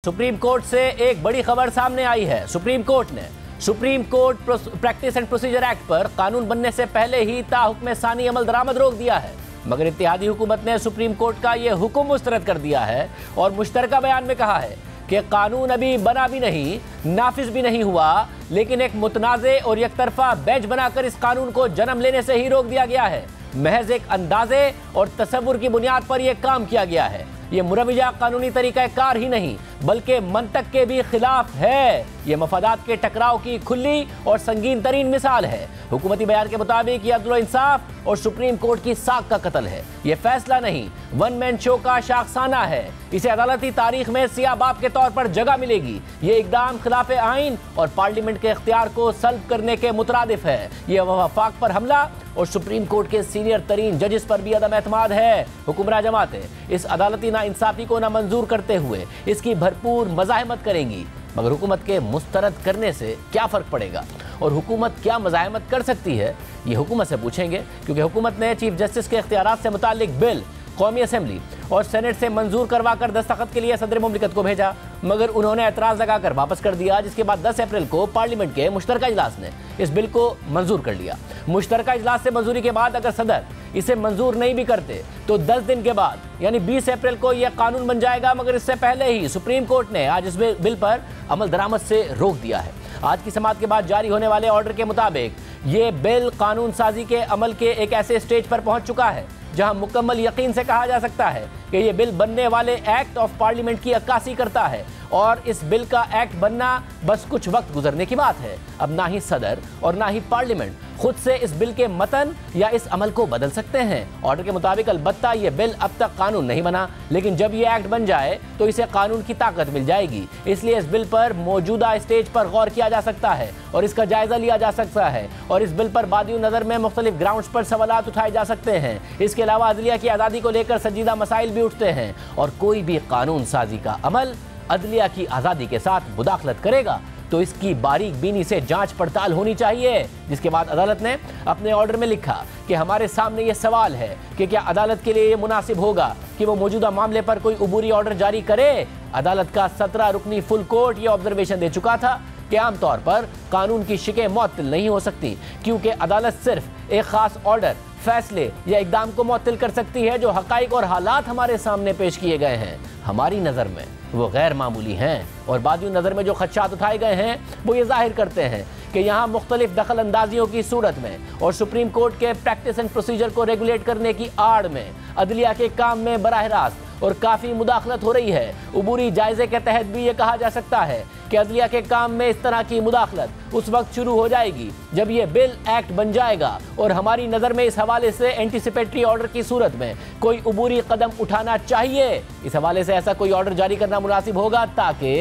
Supreme court से एक बड़ी खबर सामने आई है। सुप्रीम कोर्ट ने supreme court practice and procedure act पर कानून बनने से पहले ही ताहुक्म सानी अमल दरामद रोक दिया है, मगर इत्तेहादी हुकूमत ने सुप्रीम कोर्ट का यह हुक्म मुस्तरद कर दिया है और मुश्तरका बयान में कहा है कि कानून अभी बना भी नहीं, नाफिज भी नहीं हुआ, लेकिन एक मुतनाज़े और एकतरफा बेंच बनाकर इस कानून को जन्म लेने से ही रोक दिया गया है। महज एक अंदाजे और तसव्वुर की बुनियाद पर यह काम किया गया है। ये मुरवजा कानूनी तरीक़ाकार ही नहीं बल्कि मंतक के भी खिलाफ है। ये मफादात के टकराव की खुली और संगीन तरीन मिसाल है। हुकूमती बयान के मुताबिक ये अदल इंसाफ और सुप्रीम कोर्ट की साख का कत्ल है। ये फैसला नहीं, वन मैन शो का शाखसाना है। इसे अदालती तारीख में सियाह बाब के तौर पर जगह मिलेगी। ये इकदाम खिलाफ आइन और पार्लियामेंट के इख्तियार को सल्ब करने के मुतरादिफ है। ये वफाक पर हमला और सुप्रीम कोर्ट के सीनियर तरीन जजेस पर भी अदम एतमाद है। हुक्मरान जमातें इस अदालती नाइंसाफी को नामंजूर करते हुए इसकी भरपूर मज़ाहमत करेंगी, मगर हुकूमत के मुस्तरद करने से क्या फ़र्क पड़ेगा और हुकूमत क्या मज़ाहमत कर सकती है, ये हुकूमत से पूछेंगे। क्योंकि हुकूमत ने चीफ जस्टिस के इख्तियारात से मुताल्लिक बिल कौमी असम्बली और सेनेट से मंजूर करवाकर दस्तखत के लिए सदर मुमलिकत को भेजा, मगर उन्होंने एतराज़ लगाकर वापस कर दिया, जिसके बाद 10 अप्रैल को पार्लियामेंट के मुश्तरका इजलास ने इस बिल को मंजूर कर लिया। मुश्तरका इजलास से मंजूरी के बाद अगर सदर इसे मंजूर नहीं भी करते तो 10 दिन के बाद यानी 20 अप्रैल को यह कानून बन जाएगा, मगर इससे पहले ही सुप्रीम कोर्ट ने आज इस बिल पर अमल दरामद से रोक दिया है। आज की समाअत के बाद जारी होने वाले ऑर्डर के मुताबिक ये बिल कानून साजी के अमल के एक ऐसे स्टेज पर पहुंच चुका है जहां मुकम्मल यकीन से कहा जा सकता है कि यह बिल बनने वाले एक्ट ऑफ पार्लियामेंट की अक्कासी करता है और इस बिल का एक्ट बनना बस कुछ वक्त गुजरने की बात है। अब ना ही सदर और ना ही पार्लियामेंट खुद से इस बिल के मतन या इस अमल को बदल सकते हैं। ऑर्डर के मुताबिक अलबत्ता ये बिल अब तक कानून नहीं बना, लेकिन जब ये एक्ट बन जाए तो इसे कानून की ताकत मिल जाएगी। इसलिए इस बिल पर मौजूदा स्टेज पर गौर किया जा सकता है और इसका जायजा लिया जा सकता है और इस बिल पर बादी नज़र में मुख्तलिफ ग्राउंड्स पर सवालात उठाए जा सकते हैं। इसके अलावा अदलिया की आज़ादी को लेकर संजीदा मसाइल भी उठते हैं और कोई भी कानून साजी का अमल अदलिया की आज़ादी के साथ मुदाखलत करेगा तो इसकी बारीक बीनी से जांच पड़ताल होनी चाहिए। जिसके बाद अदालत ने अपने ऑर्डर में लिखा कि हमारे सामने ये सवाल है कि क्या अदालत के लिए ये मुनासिब होगा कि वो मौजूदा मामले पर कोई उबूरी ऑर्डर जारी करे। अदालत का 17 रुकनी फुल कोर्ट ये ऑब्जर्वेशन दे चुका था कि आमतौर पर कानून की शिकें मुअत्तिल नहीं हो सकती, क्योंकि अदालत सिर्फ एक खास ऑर्डर, फैसले या इकदाम को मुअत्तिल कर सकती है जो हकाइक और हालात हमारे सामने पेश किए गए हैं हमारी नज़र में वो गैर मामूली हैं और बादियों नज़र में जो खदशात उठाए गए हैं वो ये जाहिर करते हैं कि यहाँ मुख्तलिफ दखल अंदाजियों की सूरत में और सुप्रीम कोर्ट के प्रैक्टिस एंड प्रोसीजर को रेगुलेट करने की आड़ में अदलिया के काम में बराह रास्त और काफ़ी मुदाखलत हो रही है। उबूरी जायजे के तहत भी ये कहा जा सकता है कि अदलिया के काम में इस तरह की मुदाखलत उस वक्त शुरू हो जाएगी जब ये बिल एक्ट बन जाएगा और हमारी नज़र में इस हवाले से एंटीसिपेटरी ऑर्डर की सूरत में कोई उबूरी कदम उठाना चाहिए। इस हवाले से ऐसा कोई ऑर्डर जारी करना मुनासिब होगा ताकि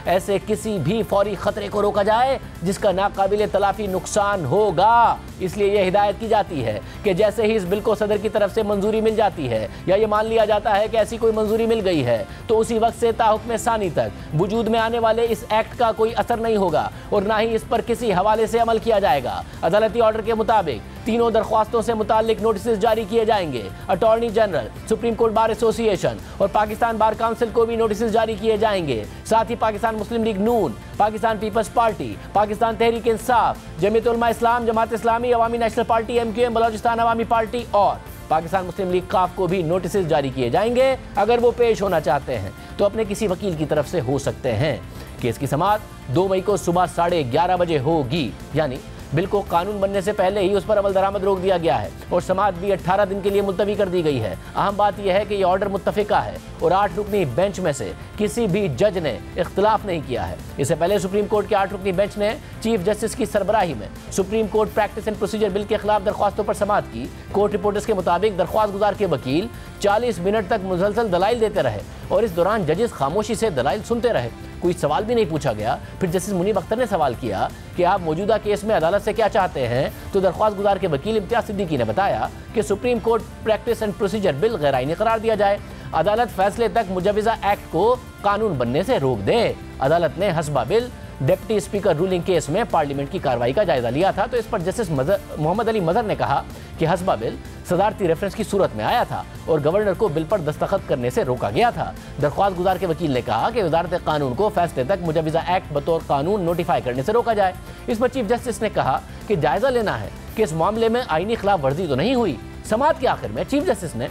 ऐसे किसी भी फौरी खतरे को रोका जाए जिसका नाकाबिले तलाफी नुकसान होगा। इसलिए यह हिदायत की जाती है कि जैसे ही इस बिल को सदर की तरफ से मंजूरी मिल जाती है या ये मान लिया जाता है कि ऐसी कोई मंजूरी मिल गई है तो उसी वक्त से ताहुक्म सानी तक वजूद में आने वाले इस एक्ट का कोई असर नहीं होगा और ना ही इस पर किसी हवाले से अमल किया जाएगा। अदालती ऑर्डर के मुताबिक तीनों दरख्वास्तों से मुताल्लिक नोटिस जारी किए जाएंगे। Attorney general, supreme court bar association और पाकिस्तान बार काउंसिल को भी नोटिस जारी किए जाएंगे। साथ ही पाकिस्तान मुस्लिम लीग नून, पाकिस्तान पीपल्स पार्टी, पाकिस्तान तहरीक इंसाफ, जमीयत उलमा इस्लाम, जमात इस्लामी, अवामी नेशनल पार्टी MQM, बलोचिस्तान अवामी पार्टी और पाकिस्तान मुस्लिम लीग काफ को भी नोटिस जारी किए जाएंगे। अगर वो पेश होना चाहते हैं तो अपने किसी वकील की तरफ से हो सकते हैं। केस की समाअत 2 मई को सुबह 11:30 बजे होगी, यानी बिल को कानून बनने से पहले ही उस पर अमल दरामद रोक दिया गया है और समाअत भी 18 दिन के लिए मुलतवी कर दी गई है। अहम बात यह है कि यह ऑर्डर मुत्तफिका है और 8 रुकनी बेंच में से किसी भी जज ने इख्तिलाफ नहीं किया है। इससे पहले सुप्रीम कोर्ट के 8 रुकनी बेंच ने चीफ जस्टिस की सरबराही में supreme court practice and procedure bill के खिलाफ दरख्वास्तों पर समाअत की। कोर्ट रिपोर्टर्स के मुताबिक दरख्वास्त गुजार के वकील 40 मिनट तक मुसलसल दलाइल देते रहे और इस दौरान जजेस खामोशी से दलाइल सुनते रहे। कोई सवाल भी नहीं पूछा गया। फिर जस्टिस मुनीब अख्तर ने सवाल किया कि आप मौजूदा केस में अदालत से क्या चाहते हैं, तो दरख्वास्त गुजार के वकील इम्तियाज सिद्दीकी ने बताया कि supreme court practice and procedure bill गैर आईनी करार दिया जाए। अदालत फैसले तक मुजवजा एक्ट को कानून बनने से रोक दे। अदालत ने हस्बा बिल डिप्टी स्पीकर रूलिंग केस में पार्लियामेंट की कार्रवाई का जायजा लिया था, तो इस पर जस्टिस मोहम्मद अली मजहर ने कहा कि हस्बा बिल सदारती रेफरेंस की सूरत में आया था और गवर्नर को बिल पर दस्तखत करने से रोका गया था। दरख्वास्त गुजार के वकील ने कहा कि वजारत कानून को फैसले तक मुजव्वज़ा एक्ट बतौर कानून नोटिफाई करने से रोका जाए। इस पर चीफ जस्टिस ने कहा कि जायजा लेना है कि इस मामले में आईनी खिलाफ वर्जी तो नहीं हुई। समाअत के आखिर में चीफ जस्टिस ने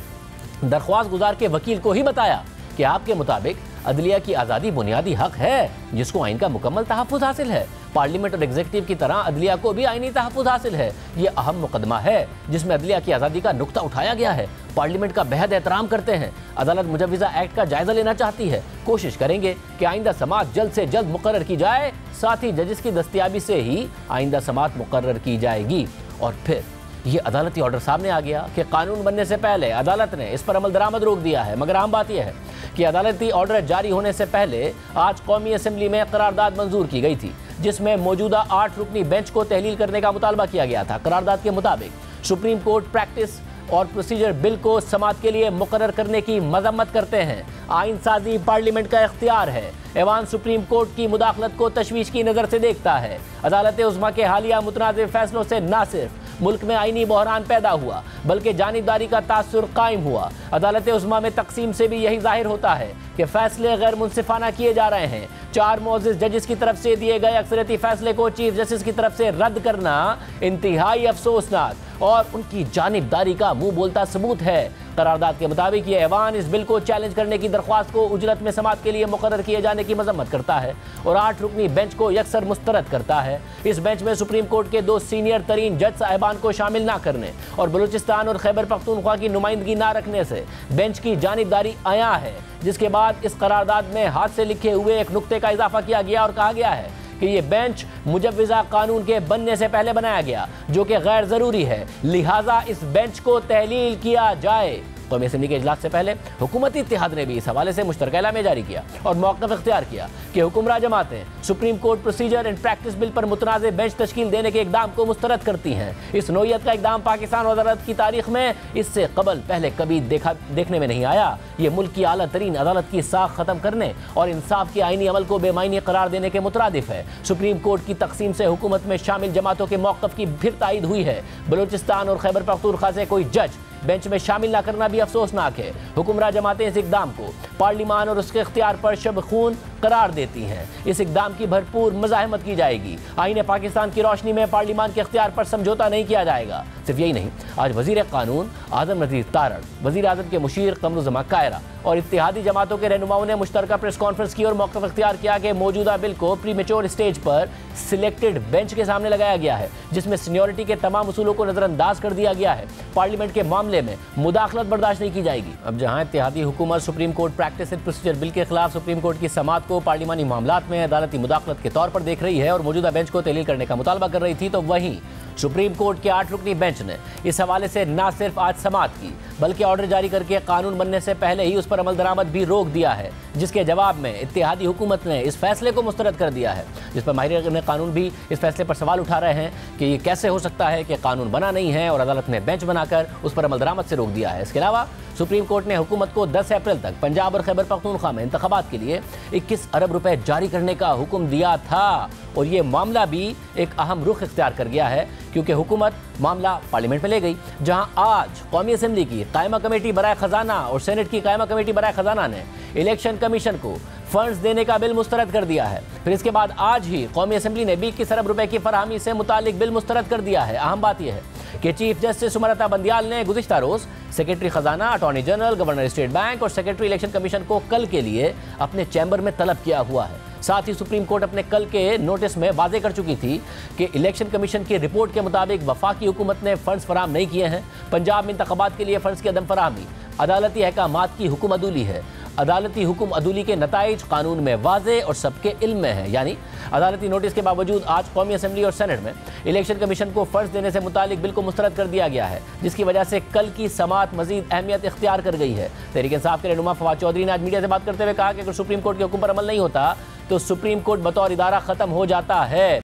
दरख्वास्त गुजार के वकील को ही बताया कि आपके मुताबिक अदलिया की आज़ादी बुनियादी हक है जिसको आइन का मुकम्मल तहफ़्फ़ुज़ हासिल है। पार्लियामेंट और एग्जीक्यूटिव की तरह अदलिया को भी आइनी तहफ़्फ़ुज़ हासिल है। ये अहम मुकदमा है जिसमें अदलिया की आज़ादी का नुक्ता उठाया गया है। पार्लियामेंट का बेहद एहतराम करते हैं। अदालत मुजव्वज़ा एक्ट का जायजा लेना चाहती है। कोशिश करेंगे कि आइंदा समाअत जल्द से जल्द मुकर्रर की जाए। साथ ही जजिस की दस्तयाबी से ही आइंदा समाअत मुकर्रर की जाएगी। और फिर ये अदालती ऑर्डर सामने आ गया कि कानून बनने से पहले अदालत ने इस पर अमल दरामद रोक दिया है। मगर अहम बात यह है कि अदालती ऑर्डर जारी होने से पहले आज कौमी असेंबली में करारदाद मंजूर की गई थी जिसमें मौजूदा 8 रुकनी बेंच को तहलील करने का मुतालबा किया गया था। करारदाद के मुताबिक सुप्रीम कोर्ट प्रैक्टिस और प्रोसीजर बिल को समाअत के लिए मुकर्रर करने की मजम्मत करते हैं। आइन साजी पार्लियामेंट का इख्तियार है। ऐवान सुप्रीम कोर्ट की मुदाखलत को तशवीश की नज़र से देखता है। अदालत उज़्मा के हालिया मुतनाज़िर फैसलों से न सिर्फ मुल्क में आईनी बहरान पैदा हुआ बल्कि जानिबदारी का तासुर कायम हुआ। अदालत उज़्मा में तकसीम से भी यही जाहिर होता है कि फैसले गैर मुनसिफाना किए जा रहे हैं। 4 मोअज़्ज़िज़ जजिस की तरफ से दिए गए अक्सरियती फैसले को चीफ जस्टिस की तरफ से रद्द करना इंतहाई अफसोसनाक और उनकी जानिबदारी का मुंह बोलता सबूत है। करारदाद के मुताबिक ये ऐवान इस बिल को चैलेंज करने की दरख्वास्त को उजरत में समाअत के लिए मुकर्रर किए जाने की मजम्मत करता है और 8 रुकनी बेंच को यकसर मुस्तरद करता है। इस बेंच में सुप्रीम कोर्ट के 2 सीनियर तरीन जज साहिबान को शामिल ना करने और बलूचिस्तान और खैबर पख्तूनख्वा की नुमाइंदगी ना रखने से बेंच की जानिबदारी आया है। जिसके बाद इस करारदाद में हाथ से लिखे हुए एक नुक्ते का इजाफा किया गया और कहा गया है कि ये बेंच मुजव्वज़ा कानून के बनने से पहले बनाया गया जो कि गैर ज़रूरी है, लिहाजा इस बेंच को तहलील किया जाए। कौमी असेंबली के इजलास से पहले हुकूमती इत्तेहाद ने भी इस हवाले से मुश्तरका एलामिया जारी किया और मौक़िफ़ इख्तियार किया कि हुक्मरान जमातें supreme court procedure and practice bill पर मुतनाज़े बेंच तश्कील देने के इक़दाम को मुस्तरद करती हैं। इस नौइयत का इक़दाम पाकिस्तान और अदालत की तारीख में इससे कबल पहले कभी देखने में नहीं आया। ये मुल्क की आला तरीन अदालत की साख ख़त्म करने और इंसाफ के आइनी अमल को बेमायनी करार देने के मुतरादिफ है। सुप्रीम कोर्ट की तकसीम से हुकूमत में शामिल जमातों के मौक़िफ़ की फिर तायीद हुई है। बलूचिस्तान और खैबर पख्तूनख्वा से कोई जज बेंच में शामिल न करना भी अफसोसनाक है। हुक्मरान जमातें इस इक़दाम को पार्लिमान और उसके इख्तियार पर शब खून करार देती हैं। इस इक़दाम की भरपूर मज़ाहमत की जाएगी। आईने पाकिस्तान की रोशनी में पार्लिमान के इख्तियार पर समझौता नहीं किया जाएगा। सिर्फ यही नहीं, आज वज़ीर कानून आज़म नज़ीर तारड़, वज़ीर आज़म के मुशीर कमरुज़्ज़मा कायरा और इत्तेहादी जमातों के रहनुमाओं ने मुश्तरका प्रेस कॉन्फ्रेंस की और मौक़िफ़ इख्तियार किया कि मौजूदा बिल को प्रीमेच्योर स्टेज पर सिलेक्टेड बेंच के सामने लगाया गया है जिसमें सीनियरिटी के तमाम उसूलों को नज़रअंदाज कर दिया गया है। पार्लियामेंट के मामले में मुदाखलत बर्दाश्त नहीं की जाएगी। अब जहाँ इत्तेहादी हुकूमत supreme court practice and procedure bill के खिलाफ सुप्रीम कोर्ट की समाअत को पार्लिमानी मामलात में अदालती मुदाखलत के तौर पर देख रही है और मौजूदा बेंच को तहलील करने का मुतालबा कर रही थी, तो वहीं सुप्रीम कोर्ट के 8 रुकनी बेंच ने इस हवाले से न सिर्फ आज समाअत की बल्कि ऑर्डर जारी करके कानून बनने से पहले ही उस पर अमल दरामद भी रोक दिया है, जिसके जवाब में इत्तेहादी हुकूमत ने इस फैसले को मुस्तरद कर दिया है। जिस पर माहिरीन कानून भी इस फैसले पर सवाल उठा रहे हैं कि ये कैसे हो सकता है कि कानून बना नहीं है और अदालत ने बेंच बनाकर उस पर अमल दरामद से रोक दिया है। इसके अलावा सुप्रीम कोर्ट ने हुकूमत को 10 अप्रैल तक पंजाब और खैबर पख्तूनख्वा में इंतखाबात के लिए 21 अरब रुपए जारी करने का हुक्म दिया था और ये मामला भी एक अहम रुख इख्तियार कर गया है क्योंकि हुकूमत मामला पार्लियामेंट में ले गई, जहां आज कौमी असेंबली की कायमा कमेटी बराए खजाना और सेनेट की कायमा कमेटी बराए खजाना ने इलेक्शन कमीशन को फंड्स देने का बिल मुस्तरद कर दिया है। फिर इसके बाद आज ही कौमी असेंबली ने 21 अरब रुपए की फरहमी से मुतालिक बिल मुस्तरद कर दिया है। अहम बात यह है कि चीफ जस्टिस उमर बंदियाल ने गुज़िश्ता रोज सेक्रेटरी खजाना, attorney general, governor state bank और सेक्रेटरी इलेक्शन कमीशन को कल के लिए अपने चैम्बर में तलब किया हुआ है। साथ ही सुप्रीम कोर्ट अपने कल के नोटिस में वाजे कर चुकी थी कि इलेक्शन कमीशन की रिपोर्ट के मुताबिक वफाकी हुकूमत ने फंड्स फराहम नहीं किए हैं। पंजाब में इंतखाबात के लिए फंड्स की अदम फराहमी अदालती अहकामात की हुक्म अदूली है। अदालती हुक्म अदूली के नताइज कानून में वाजे और सबके इल्म में है। यानी अदालती नोटिस के बावजूद आज कौमी असेंबली और सेनेट में इलेक्शन कमीशन को फंड्स देने से मुतालिक बिल को मुस्तरद कर दिया गया है, जिसकी वजह से कल की समाअत मजीद अहमियत इख्तियार कर गई है। तहरीक इंसाफ के रहनुमा फवाद चौधरी ने आज मीडिया से बात करते हुए कहा कि अगर सुप्रीम कोर्ट के हुक्म पर अमल नहीं होता तो सुप्रीम कोर्ट बतौर इदारा खत्म हो जाता है।